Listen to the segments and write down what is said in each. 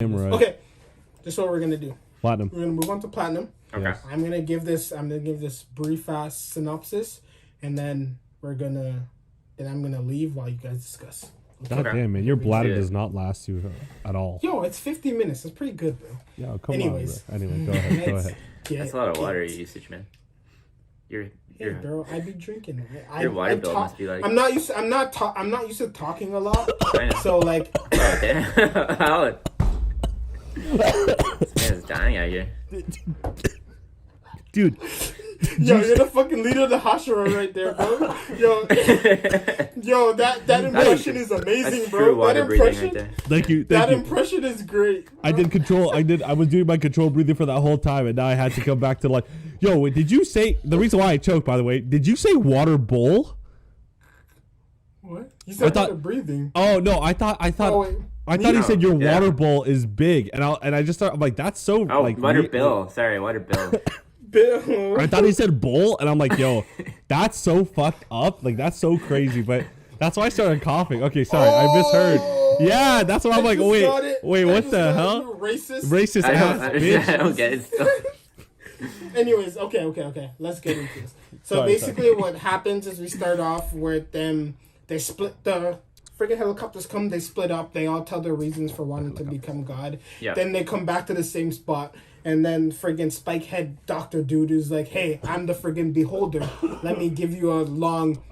Okay, this is what we're gonna do. Platinum. We're gonna move on to platinum. Okay. I'm gonna give this brief ass synopsis, and then I'm gonna leave while you guys discuss. God damn, man, your bladder does not last you at all. Yo, it's 50 minutes. That's pretty good, bro. Yeah, come Anyways. on, bro. Anyway, go ahead. That's a lot of water usage, man. Hey, bro, I be drinking. Your water bill must be like. I'm not used to talking a lot. So like. Oh damn! Alan. This man's dying out here. Dude. Yo, you're the fucking leader of the Hashira right there, bro. Yo, that impression is amazing, bro. That impression, right thank you. That impression is great. Bro. I was doing my control breathing for that whole time, and now I had to come back to like, yo, wait, did you say the reason why I choked? By the way, did you say water bowl? What? You said water breathing. Oh no, I thought. Oh, wait. I thought he said your water bowl is big, and I just thought, I'm like, that's so like water bill. Sorry, water bill. Bill. I thought he said bowl, and I'm like, yo, that's so fucked up. Like, that's so crazy. But that's why I started coughing. Okay, sorry, I misheard. Yeah, that's why I'm like, wait, what the hell? Racist ass bitch. I don't get it still. Anyways, okay. Let's get into this. So basically, what happens is we start off with them. They split the friggin' helicopters. They split up. They all tell their reasons for wanting to become God. Yeah. Then they come back to the same spot. And then friggin' Spikehead Doctor Dude is like, hey, I'm the friggin' beholder. Let me give you a long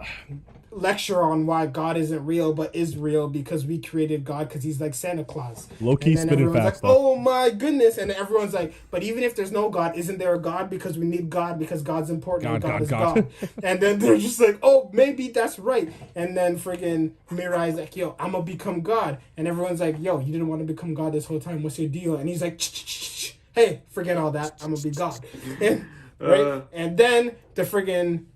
lecture on why God isn't real, but is real because we created God because he's like Santa Claus. Low-key spitting fast like, oh my goodness. And everyone's like, but even if there's no God, isn't there a God? Because we need God because God's important. God is God. And then they're just like, oh, maybe that's right. And then friggin' Mirai's like, yo, I'm going to become God. And everyone's like, yo, you didn't want to become God this whole time. What's your deal? And he's like, hey, forget all that. I'm going to be God. And, right? And then the friggin'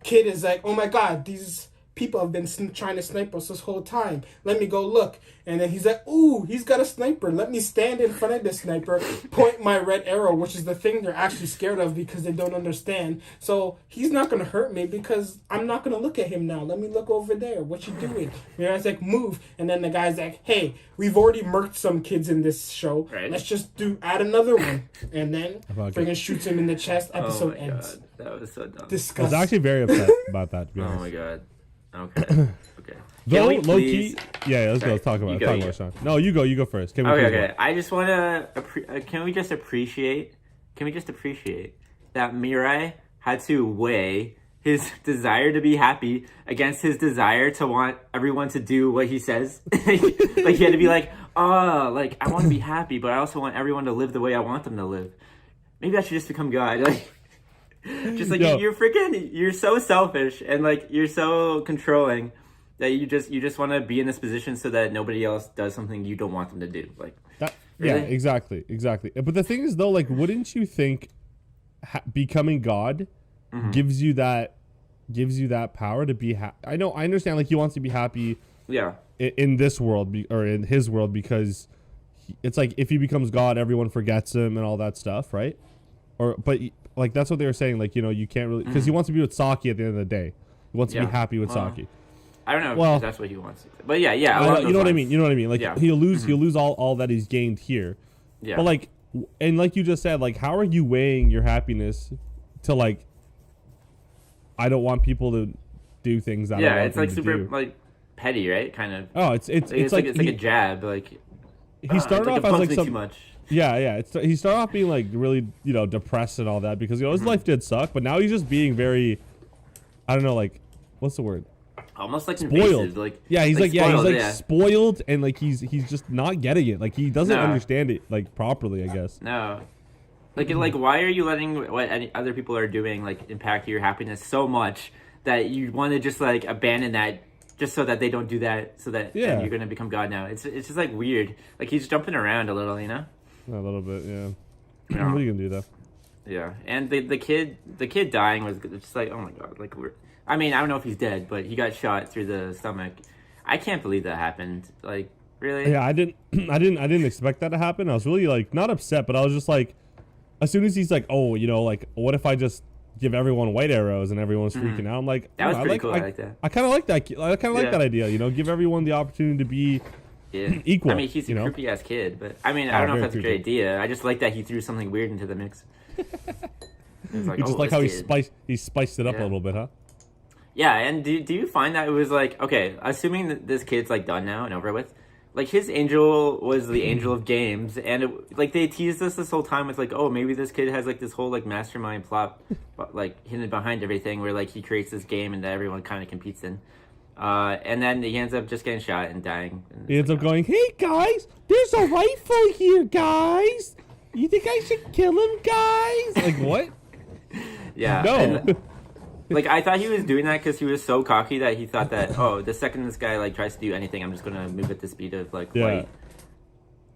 kid is like, oh my God, these people have been trying to snipe us this whole time. Let me go look. And then he's like, ooh, he's got a sniper. Let me stand in front of the sniper, point my red arrow, which is the thing they're actually scared of because they don't understand. So he's not going to hurt me because I'm not going to look at him now. Let me look over there. What you doing? And I was like, move. And then the guy's like, hey, we've already murked some kids in this show. Right. Let's just add another one. And then friggin' shoots him in the chest. Episode ends. God. That was so dumb. Disgusting. I was actually very upset about that, to be honest. Oh my God. Okay. Though, low key, let's go. Let's talk about it. Sean. No, you go first. Okay. I just want to. Can we just appreciate that Mirai had to weigh his desire to be happy against his desire to want everyone to do what he says. Like he had to be like, oh, like I want to be happy, but I also want everyone to live the way I want them to live. Maybe I should just become God. Like, just like you're so selfish and like you're so controlling that you just want to be in this position so that nobody else does something you don't want them to do. Like that, really? Yeah, exactly. But the thing is though, like, wouldn't you think becoming God gives you that power to be happy? I understand. Like he wants to be happy. Yeah. In this world or in his world because it's like if he becomes God, everyone forgets him and all that stuff, right? But like that's what they were saying. Like you can't really because he wants to be with Saki at the end of the day. He wants to be happy with Saki. I don't know if that's what he wants. But yeah. You know what I mean. Like he'll lose all that he's gained here. Yeah. But like, and like you just said, like how are you weighing your happiness to like? I don't want people to do things that. Yeah, it's like super like petty, right? Kind of. Oh, it's like a jab. Like he started off as like too much. Yeah. He started off being like really depressed and all that because his life did suck, but now he's just being very, I don't know, like what's the word? Almost like spoiled. Like he's spoiled and like he's just not getting it. Like he doesn't understand it like properly, I guess. No. Like why are you letting what any other people are doing like impact your happiness so much that you want to just like abandon that just so that they don't do that so that you're gonna become God now? It's just like weird. Like he's jumping around a little, A little bit, yeah. What are you gonna do though? Yeah, and the kid dying was just like, oh my God, like I don't know if he's dead, but he got shot through the stomach. I can't believe that happened. Like really? Yeah, I didn't expect that to happen. I was really like not upset, but I was just like. As soon as he's like, oh, like, what if I just give everyone white arrows and everyone's freaking out? I'm like, that was pretty cool. I like that. I kind of like that. I kind of like that idea. Give everyone the opportunity to be equal. I mean, he's a creepy ass kid, but I mean, I don't know if that's a great idea. I just like that he threw something weird into the mix. It's like, you just like how he spiced it up a little bit, huh? Yeah, and do you find that it was like, okay, assuming that this kid's like done now and over with, like his angel was the angel of games, and like they teased us this whole time with like, oh, maybe this kid has like this whole like mastermind plot, like hidden behind everything, where like he creates this game and that everyone kind of competes in, and then he ends up just getting shot and dying. And he ends up going, "Hey guys, there's a rifle here, guys. You think I should kill him, guys?" Like what? Yeah. No. And, like, I thought he was doing that because he was so cocky that he thought that, oh, the second this guy, like, tries to do anything, I'm just going to move at the speed of, like, light.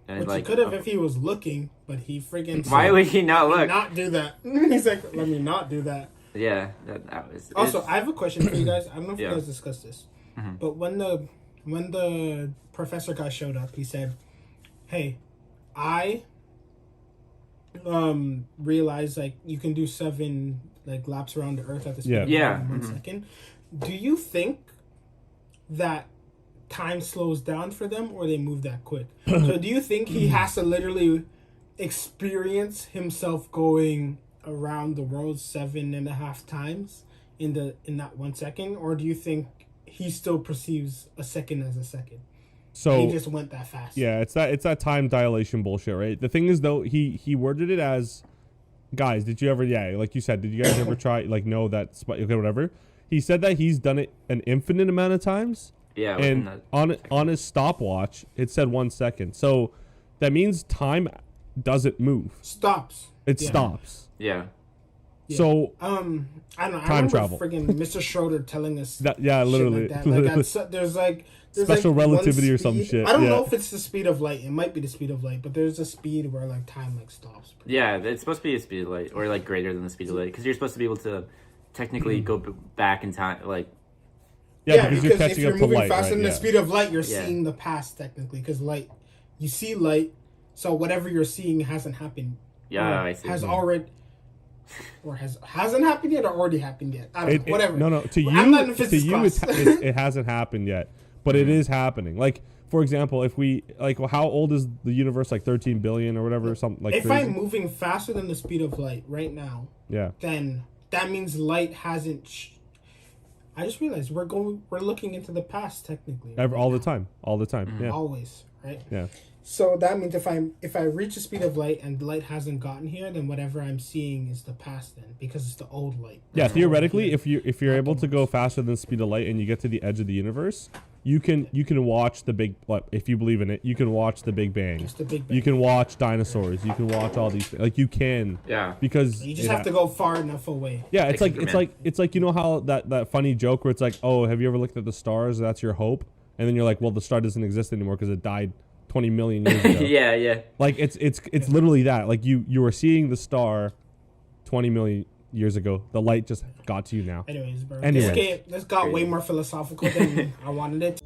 And which like, he could have if he was looking, but he freaking... Why would he not look? Not do that. He's like, let me not do that. Yeah, that was... Also, I have a question for you guys. I don't know if you guys discussed this. Mm-hmm. But when the professor guy showed up, he said, hey, I realized, like, you can do 7... like laps around the earth at the speed of 1 second. Do you think that time slows down for them or they move that quick? So do you think he has to literally experience himself going around the world 7.5 times in that 1 second? Or do you think he still perceives a second as a second? So he just went that fast. Yeah, it's that time dilation bullshit, right? The thing is though, he worded it as, guys, did you ever, like you said, did you guys ever try, like, know that, okay, whatever. He said that he's done it an infinite amount of times. Yeah. And on his stopwatch, it said 1 second. So that means time doesn't move. Stops. It stops. Yeah. So, I don't know. Time travel. Freaking Mr. Schroeder telling us that, literally. Like that. Like there's special like relativity or some shit. I don't know if it's the speed of light. It might be the speed of light, but there's a speed where like time like stops. Yeah, it's supposed to be a speed of light, or like greater than the speed of light, because you're supposed to be able to technically go back in time, like. Yeah, because you're catching if you're up to moving light, faster than right? the speed of light, you're seeing the past technically, because light, you see light, so whatever you're seeing hasn't happened. Yeah, I see. Has already. Or hasn't happened yet, or already happened yet? I don't know. Whatever. No. To you, I'm not in physics class. It hasn't happened yet, but it is happening. Like, for example, if we how old is the universe? Like 13 billion or whatever, something like. If crazy. I'm moving faster than the speed of light right now, then that means light hasn't. I just realized we're looking into the past technically. All the time. Yeah. Always, right? Yeah. So that means if I reach the speed of light and the light hasn't gotten here, then whatever I'm seeing is the past then, because it's the old light. Yeah, theoretically, if you're able to go faster than the speed of light and you get to the edge of the universe, you can watch the big, if you believe in it, you can watch the Big Bang. Just the Big Bang. You can watch dinosaurs. You can watch all these things. Like you can. Yeah. Because you just have to go far enough away. Yeah, it's like you know how that funny joke where it's like, oh, have you ever looked at the stars? That's your hope, and then you're like, well, the star doesn't exist anymore because it died 20 million years ago. Yeah. Like it's literally that. Like you were seeing the star 20 million years ago. The light just got to you now. Anyways, bro. This got way more philosophical than I wanted it.